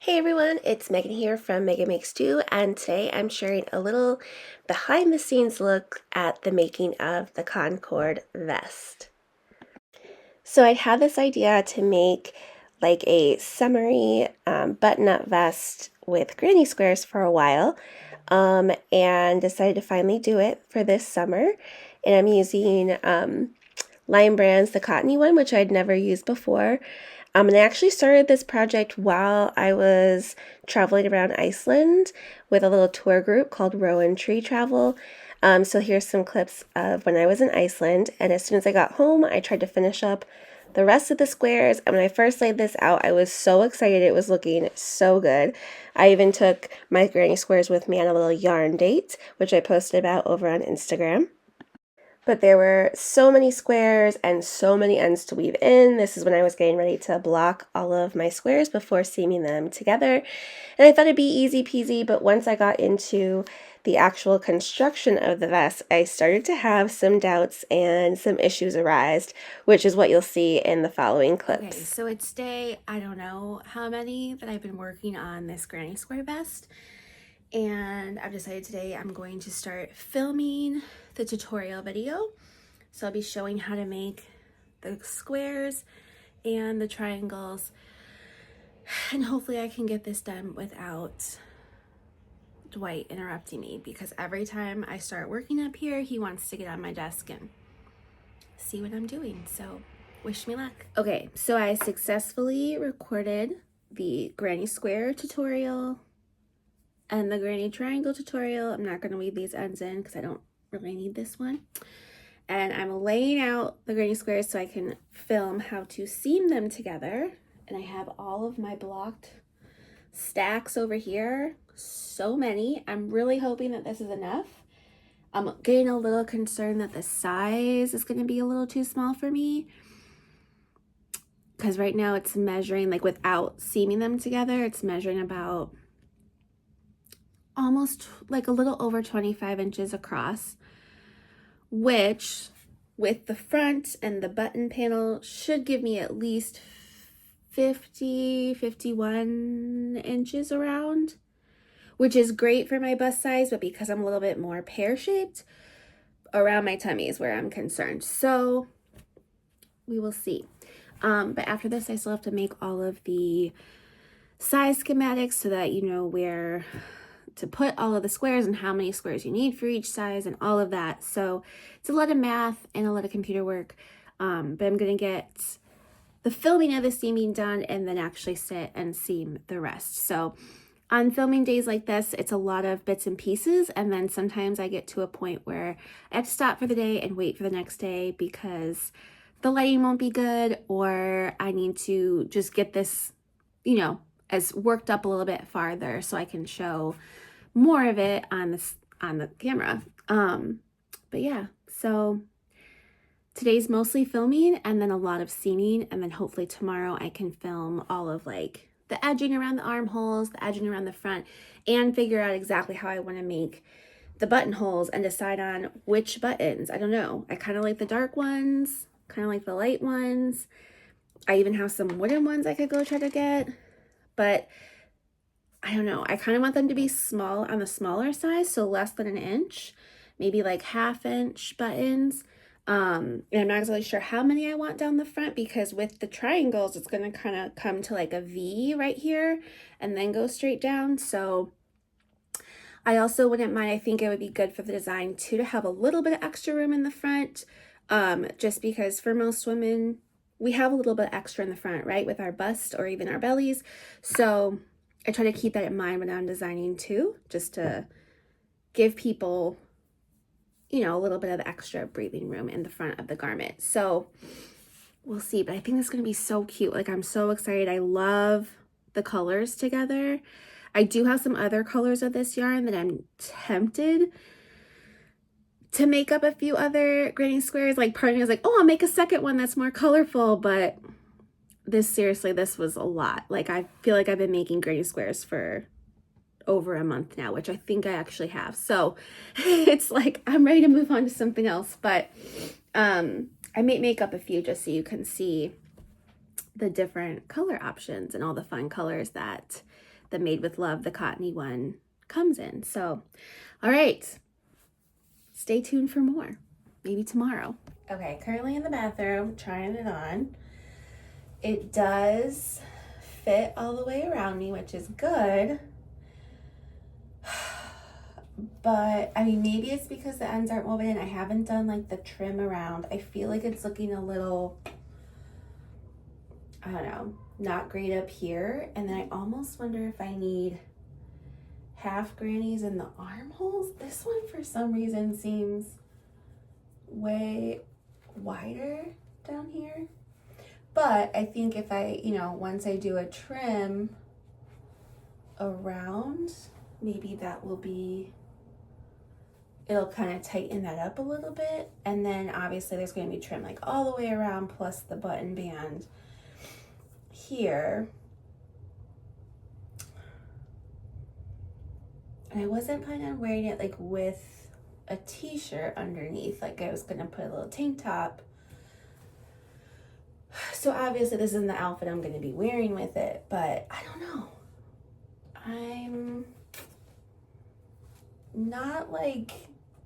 Hey everyone, it's Megan here from Meghan Makes Do, and today I'm sharing a little behind the scenes look at the making of the Concord Vest. So I had this idea to make like a summery button-up vest with granny squares for a while, and decided to finally do it for this summer. And I'm using Lion Brand's the cottony one, which I'd never used before. And I actually started this project while I was traveling around Iceland with a little tour group called Rowan Tree Travel. So here's some clips of when I was in Iceland, and as soon as I got home, I tried to finish up the rest of the squares. And when I first laid this out, I was so excited. It was looking so good. I even took my granny squares with me on a little yarn date, which I posted about over on Instagram. But there were so many squares and so many ends to weave in. This is when I was getting ready to block all of my squares before seaming them together. And I thought it'd be easy peasy, but once I got into the actual construction of the vest, I started to have some doubts and some issues arise, which is what you'll see in the following clips. Okay, so it's day, I don't know how many that I've been working on this granny square vest. And I've decided today I'm going to start filming the tutorial video. So I'll be showing how to make the squares and the triangles. And hopefully I can get this done without Dwight interrupting me, because every time I start working up here, he wants to get on my desk and see what I'm doing. So wish me luck. Okay, so I successfully recorded the granny square tutorial and the granny triangle tutorial. I'm not going to weave these ends in because I don't really need this one. And I'm laying out the granny squares so I can film how to seam them together. And I have all of my blocked stacks over here. So many. I'm really hoping that this is enough. I'm getting a little concerned that the size is going to be a little too small for me, because right now it's measuring, like without seaming them together, it's measuring about almost like a little over 25 inches across, which with the front and the button panel should give me at least 51 inches around, which is great for my bust size, but because I'm a little bit more pear-shaped, around my tummy is where I'm concerned. So we will see. But after this, I still have to make all of the size schematics so that you know where to put all of the squares and how many squares you need for each size and all of that. So it's a lot of math and a lot of computer work. But I'm going to get the filming of the seaming done and then actually sit and seam the rest. So on filming days like this, it's a lot of bits and pieces, and then sometimes I get to a point where I have to stop for the day and wait for the next day because the lighting won't be good, or I need to just get this, you know, as worked up a little bit farther so I can show more of it on the camera. But yeah, so today's mostly filming and then a lot of seaming, and then hopefully tomorrow I can film all of like the edging around the armholes, the edging around the front, and figure out exactly how I want to make the buttonholes and decide on which buttons. I don't know. I kind of like the dark ones, kind of like the light ones. I even have some wooden ones I could go try to get, but I don't know. I kind of want them to be small, on the smaller size, so less than an inch, maybe like 1/2 inch buttons. And I'm not exactly sure how many I want down the front, because with the triangles, it's going to kind of come to like a V right here and then go straight down. So I also wouldn't mind, I think it would be good for the design too to have a little bit of extra room in the front, just because for most women, we have a little bit extra in the front, right, with our bust or even our bellies. So I try to keep that in mind when I'm designing too, just to give people, you know, a little bit of extra breathing room in the front of the garment. So we'll see, but I think this is going to be so cute. Like, I'm so excited. I love the colors together. I do have some other colors of this yarn that I'm tempted to make up a few other granny squares. Like, part of me was like, oh, I'll make a second one that's more colorful, but seriously, this was a lot. Like, I feel like I've been making granny squares for over a month now, which I think I actually have. So it's like I'm ready to move on to something else, but I may make up a few just so you can see the different color options and all the fun colors that the Made with Love, the cottony one, comes in. So, all right, stay tuned for more, maybe tomorrow. Okay, currently in the bathroom, trying it on. It does fit all the way around me, which is good. But I mean, maybe it's because the ends aren't woven in. I haven't done like the trim around. I feel like it's looking a little, I don't know, not great up here. And then I almost wonder if I need half grannies in the armholes. This one for some reason seems way wider down here. But I think if I, you know, once I do a trim around, maybe that will be, it'll kind of tighten that up a little bit. And then obviously there's going to be trim like all the way around plus the button band here. And I wasn't planning on wearing it like with a t-shirt underneath. Like I was going to put a little tank top. So obviously this isn't the outfit I'm going to be wearing with it, but I don't know. I'm not like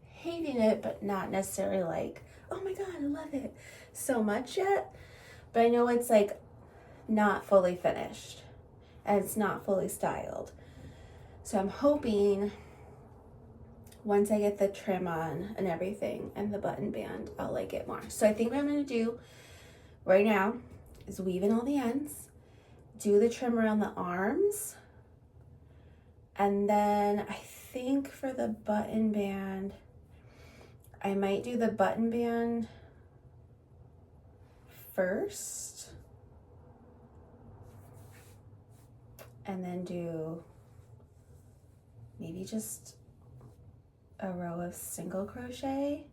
hating it, but not necessarily like, oh my God, I love it so much yet. But I know it's like not fully finished and it's not fully styled. So I'm hoping once I get the trim on and everything and the button band, I'll like it more. So I think what I'm going to do right now is weave in all the ends, do the trim around the arms, and then I think for the button band, I might do the button band first and then do maybe just a row of single crochet.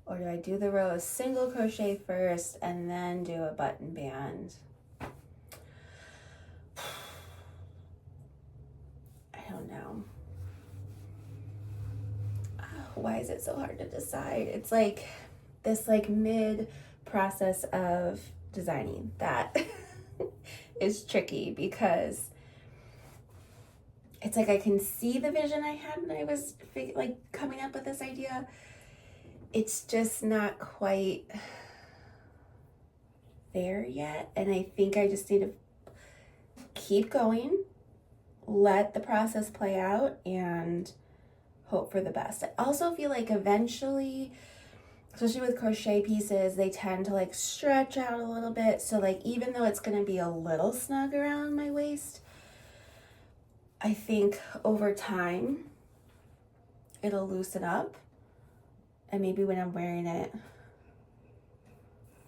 Or do I do the row of single crochet first and then do a button band? I don't know. Why is it so hard to decide? It's like this like mid process of designing that is tricky because it's like I can see the vision I had when I was like coming up with this idea. It's just not quite there yet. And I think I just need to keep going, let the process play out, and hope for the best. I also feel like eventually, especially with crochet pieces, they tend to like stretch out a little bit. So like even though it's going to be a little snug around my waist, I think over time it'll loosen up. And maybe when I'm wearing it,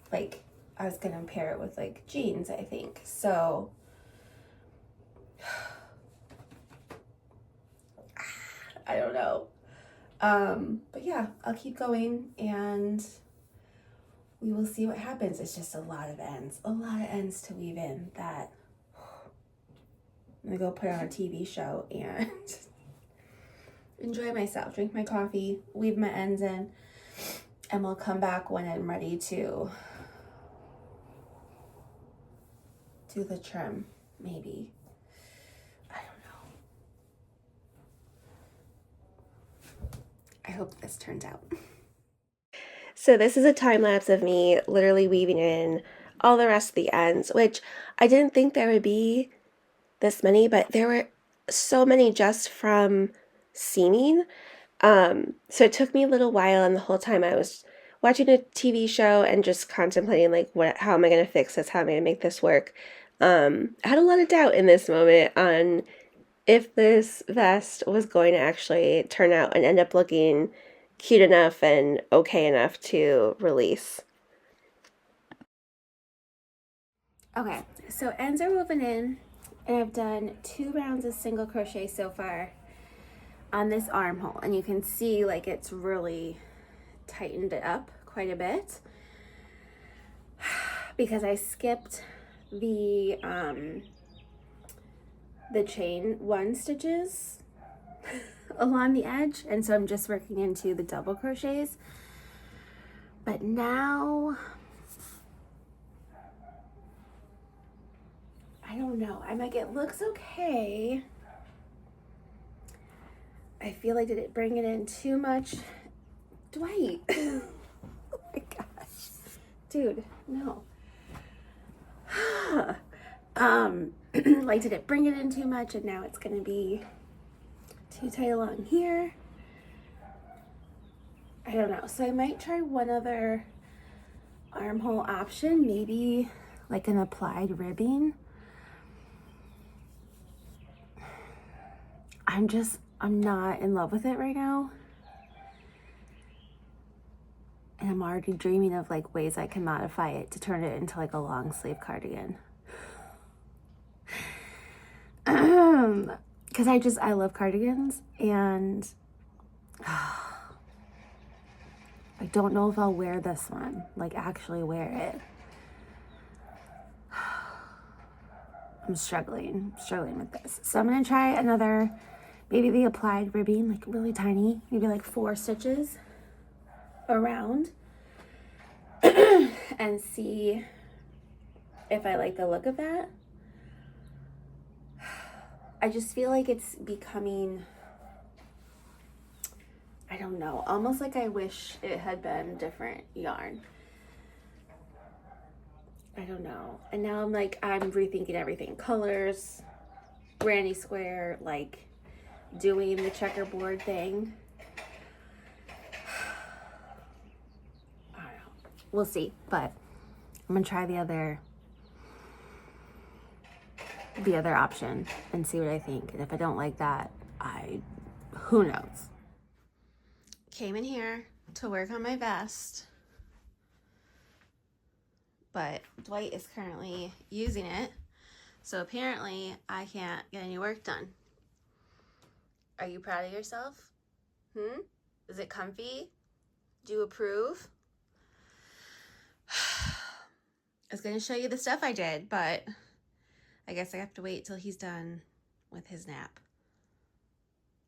like I was gonna pair it with like jeans, I think. So I don't know. But yeah, I'll keep going and we will see what happens. It's just a lot of ends to weave in that I'm gonna go put on a TV show and enjoy myself, drink my coffee, weave my ends in, and we'll come back when I'm ready to do the trim, maybe. I don't know. I hope this turns out. So this is a time lapse of me literally weaving in all the rest of the ends, which I didn't think there would be this many, but there were so many just from seaming. So it took me a little while, and the whole time I was watching a TV show and just contemplating like how am I going to fix this? How am I going to make this work? I had a lot of doubt in this moment on if this vest was going to actually turn out and end up looking cute enough and okay enough to release. Okay, so ends are woven in, and I've done 2 rounds of single crochet so far on this armhole, and you can see like it's really tightened it up quite a bit because I skipped the chain 1 stitches along the edge, and so I'm just working into the double crochets. But now I don't know. I'm like, it looks okay. I feel like, did it bring it in too much? Dwight. Oh my gosh. Dude, no. Like, did it bring it in too much and now it's gonna be too tight along here? I don't know. So I might try one other armhole option, maybe like an applied ribbing. I'm not in love with it right now. And I'm already dreaming of like ways I can modify it to turn it into like a long sleeve cardigan. Because I love cardigans, and I don't know if I'll wear this one, like actually wear it. I'm struggling with this. So I'm gonna try another, maybe the applied ribbing, like really tiny, maybe like 4 stitches around, and see if I like the look of that. I just feel like it's becoming, I don't know, almost like I wish it had been different yarn. I don't know. And now I'm rethinking everything. Colors, granny square, like doing the checkerboard thing. I don't know. We'll see. But I'm gonna try the other option and see what I think. And if I don't like that, who knows? Came in here to work on my vest, but Dwight is currently using it, so apparently I can't get any work done. Are you proud of yourself? Is it comfy? Do you approve? I was gonna show you the stuff I did, but I guess I have to wait till he's done with his nap.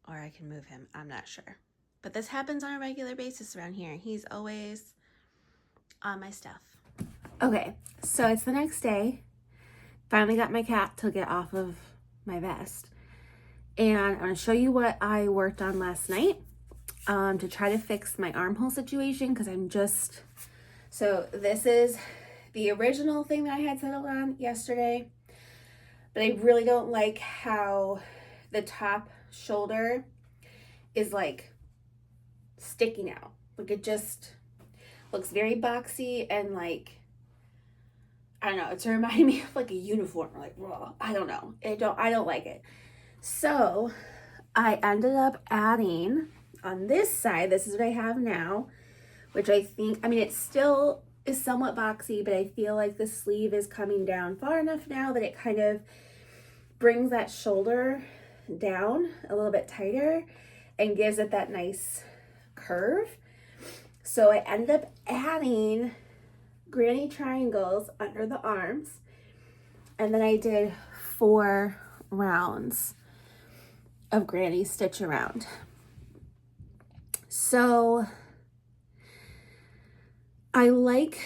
Or I can move him, I'm not sure. But this happens on a regular basis around here. He's always on my stuff. Okay, so it's the next day. Finally got my cat to get off of my vest. And I'm gonna show you what I worked on last night to try to fix my armhole situation, because so this is the original thing that I had settled on yesterday. But I really don't like how the top shoulder is like sticking out. Like, it just looks very boxy and like, I don't know, it's reminding me of like a uniform, like, well, I don't know. I don't like it. So I ended up adding on this side, this is what I have now, which I think, it still is somewhat boxy, but I feel like the sleeve is coming down far enough now that it kind of brings that shoulder down a little bit tighter and gives it that nice curve. So I ended up adding granny triangles under the arms, and then I did 4 rounds of granny stitch around. So I like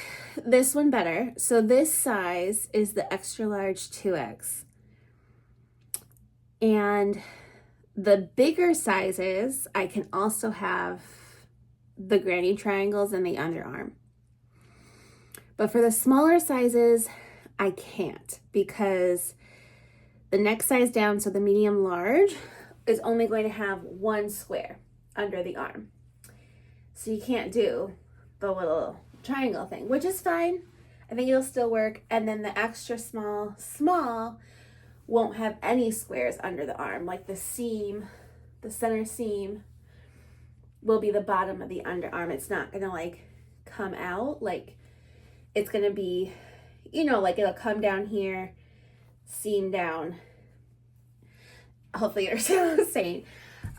this one better. So this size is the extra large 2X. And the bigger sizes, I can also have the granny triangles in the underarm. But for the smaller sizes, I can't, because the next size down, so the medium large, is only going to have 1 square under the arm. So you can't do the little triangle thing, which is fine. I think it'll still work. And then the extra small won't have any squares under the arm. Like the seam, the center seam will be the bottom of the underarm. It's not gonna like come out. Like, it's gonna be, like it'll come down here, seam down. Hopefully you're still saying.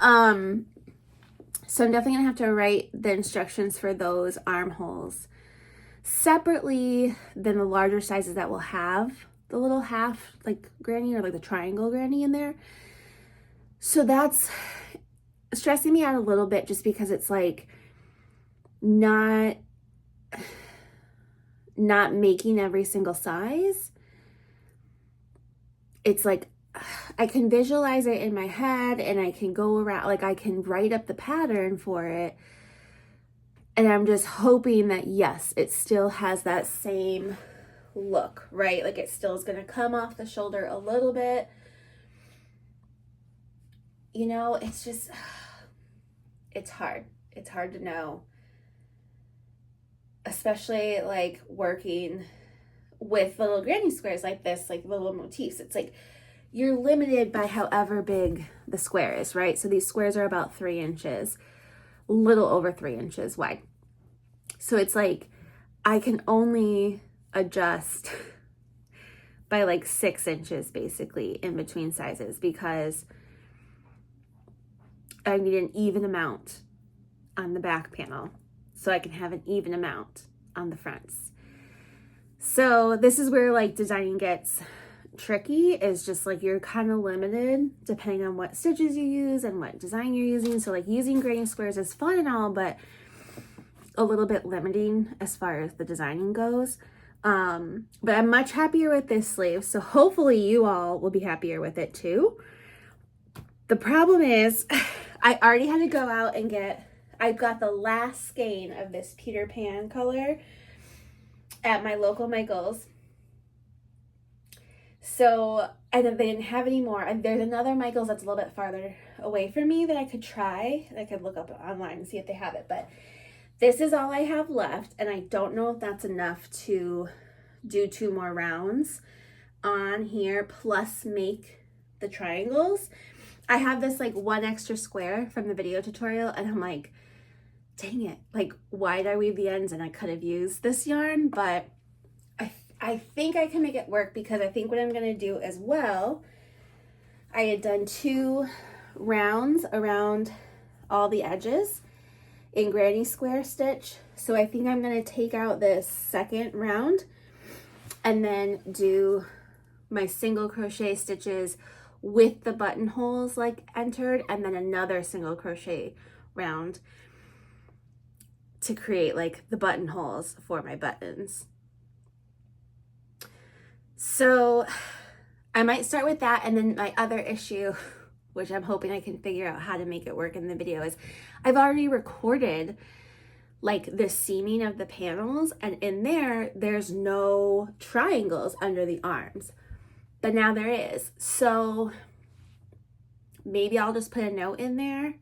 So I'm definitely gonna have to write the instructions for those armholes separately than the larger sizes that will have the little half like granny or like the triangle granny in there. So that's stressing me out a little bit, just because it's like not making every single size. it's like I can visualize it in my head and I can go around, like I can write up the pattern for it. And I'm just hoping that, yes, it still has that same look, right? Like it still is going to come off the shoulder a little bit. You know, it's just, it's hard. It's hard to know, especially like working with little granny squares like this, like little motifs. It's like you're limited by however big the square is, right? So these squares are about 3 inches, a little over 3 inches wide. So it's like I can only adjust by like 6 inches basically in between sizes, because I need an even amount on the back panel so I can have an even amount on the fronts. So this is where like designing gets tricky, is just like you're kind of limited depending on what stitches you use and what design you're using. So like using granny squares is fun and all, but a little bit limiting as far as the designing goes. But I'm much happier with this sleeve, so hopefully you all will be happier with it too. The problem is I already had to go out and I've got the last skein of this Peter Pan color at my local Michael's. So, and then they didn't have any more. And there's another Michael's that's a little bit farther away from me that I could try. I could look up online and see if they have it. But this is all I have left. And I don't know if that's enough to do 2 more rounds on here, plus make the triangles. I have this like 1 extra square from the video tutorial, and I'm like, dang it, like why did I weave the ends? And I could have used this yarn, but I think I can make it work, because I think what I'm going to do as well, I had done 2 rounds around all the edges in granny square stitch. So I think I'm going to take out this second round and then do my single crochet stitches with the buttonholes like entered, and then another single crochet round to create like the buttonholes for my buttons. So I might start with that. And then my other issue, which I'm hoping I can figure out how to make it work in the video, is I've already recorded like the seaming of the panels, and in there's no triangles under the arms, but now there is. So maybe I'll just put a note in there,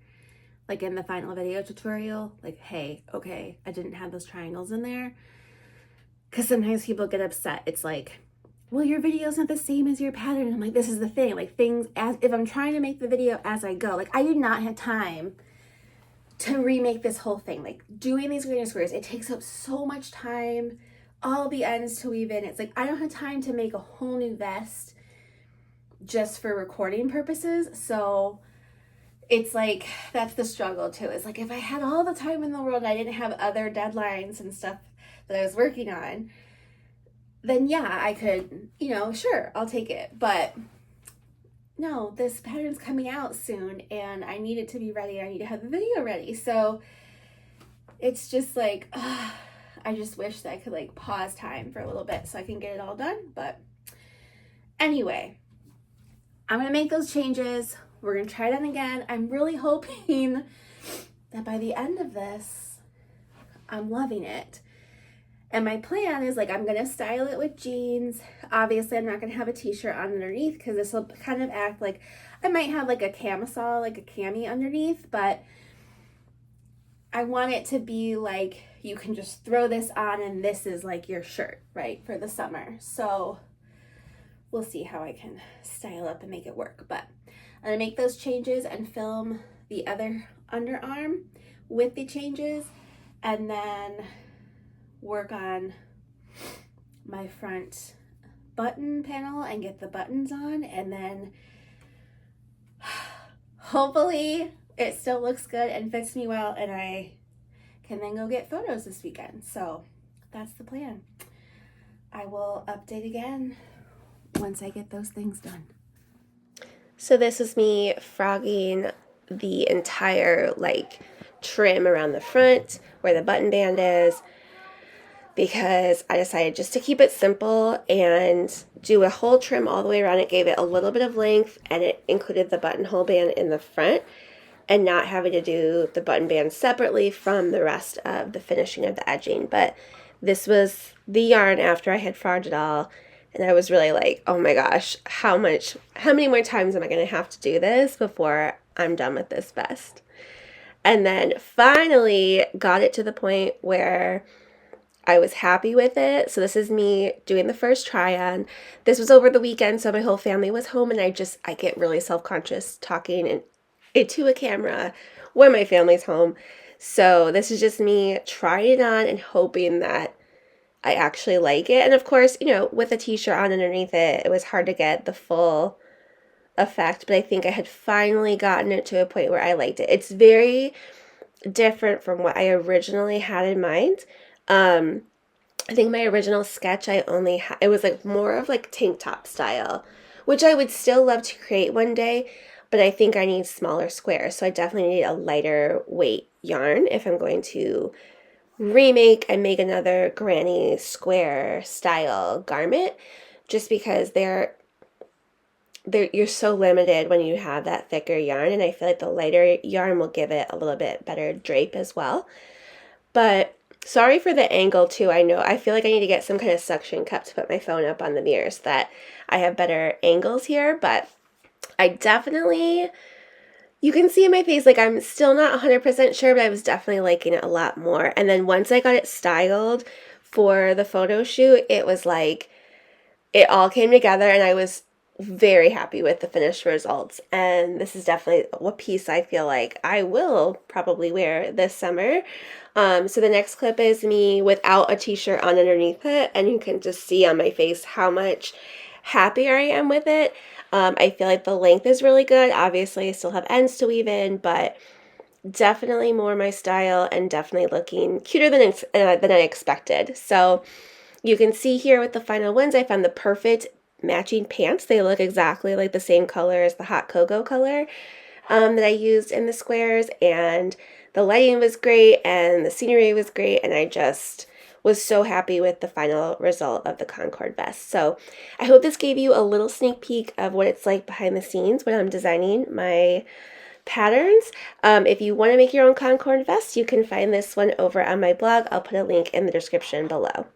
like in the final video tutorial, like, hey, okay, I didn't have those triangles in there. Because sometimes people get upset. It's like, well, your video's not the same as your pattern. And I'm like, this is the thing, like things, as if I'm trying to make the video as I go, like I did not have time to remake this whole thing. Like doing these granny squares, it takes up so much time, all the ends to weave in. It's like I don't have time to make a whole new vest just for recording purposes. So it's like, that's the struggle too. It's like if I had all the time in the world and I didn't have other deadlines and stuff that I was working on, then yeah, I could, you know, sure, I'll take it. But no, this pattern's coming out soon and I need it to be ready. I need to have the video ready. So it's just like, I just wish that I could like pause time for a little bit so I can get it all done. But anyway, I'm going to make those changes. We're going to try it on again. I'm really hoping that by the end of this, I'm loving it. And my plan is like, I'm going to style it with jeans. Obviously, I'm not going to have a t-shirt on underneath, because this will kind of act like, I might have like a camisole, like a cami underneath, but I want it to be like, you can just throw this on and this is like your shirt, right, for the summer. So we'll see how I can style up and make it work. But I'm going to make those changes and film the other underarm with the changes, and then work on my front button panel and get the buttons on, and then hopefully it still looks good and fits me well, and I can then go get photos this weekend. So that's the plan. I will update again once I get those things done. So this is me frogging the entire like trim around the front where the button band is. because I decided just to keep it simple and do a whole trim all the way around. It gave it a little bit of length, and it included the buttonhole band in the front, and not having to do the button band separately from the rest of the finishing of the edging. But this was the yarn after I had farmed it all, and I was really like, oh my gosh, how many more times am I going to have to do this before I'm done with this vest? And then finally got it to the point where I was happy with it. So this is me doing the first try on. This was over the weekend, so my whole family was home, and I get really self-conscious talking into a camera when my family's home. So this is just me trying it on and hoping that I actually like it. And of course, with a t-shirt on underneath it, it was hard to get the full effect, but I think I had finally gotten it to a point where I liked it. It's very different from what I originally had in mind. I think my original sketch, it was like more of like tank top style, which I would still love to create one day, but I think I need smaller squares. So I definitely need a lighter weight yarn if I'm going to remake and make another granny square style garment, just because you're so limited when you have that thicker yarn, and I feel like the lighter yarn will give it a little bit better drape as well. But sorry for the angle too. I feel like I need to get some kind of suction cup to put my phone up on the mirror so that I have better angles here, but I definitely, you can see in my face, like I'm still not 100% sure, but I was definitely liking it a lot more. And then once I got it styled for the photo shoot, it was like, it all came together, and I was very happy with the finished results. And this is definitely a piece I feel like I will probably wear this summer. So the next clip is me without a t-shirt on underneath it, and you can just see on my face how much happier I am with it. I feel like the length is really good. Obviously, I still have ends to weave in, but definitely more my style, and definitely looking cuter than I expected. So you can see here with the final ones, I found the perfect matching pants. They look exactly like the same color as the hot cocoa color that I used in the squares, and the lighting was great, and the scenery was great, and I just was so happy with the final result of the Concord vest. So I hope this gave you a little sneak peek of what it's like behind the scenes when I'm designing my patterns. If you want to make your own Concord vest, you can find this one over on my blog. I'll put a link in the description below.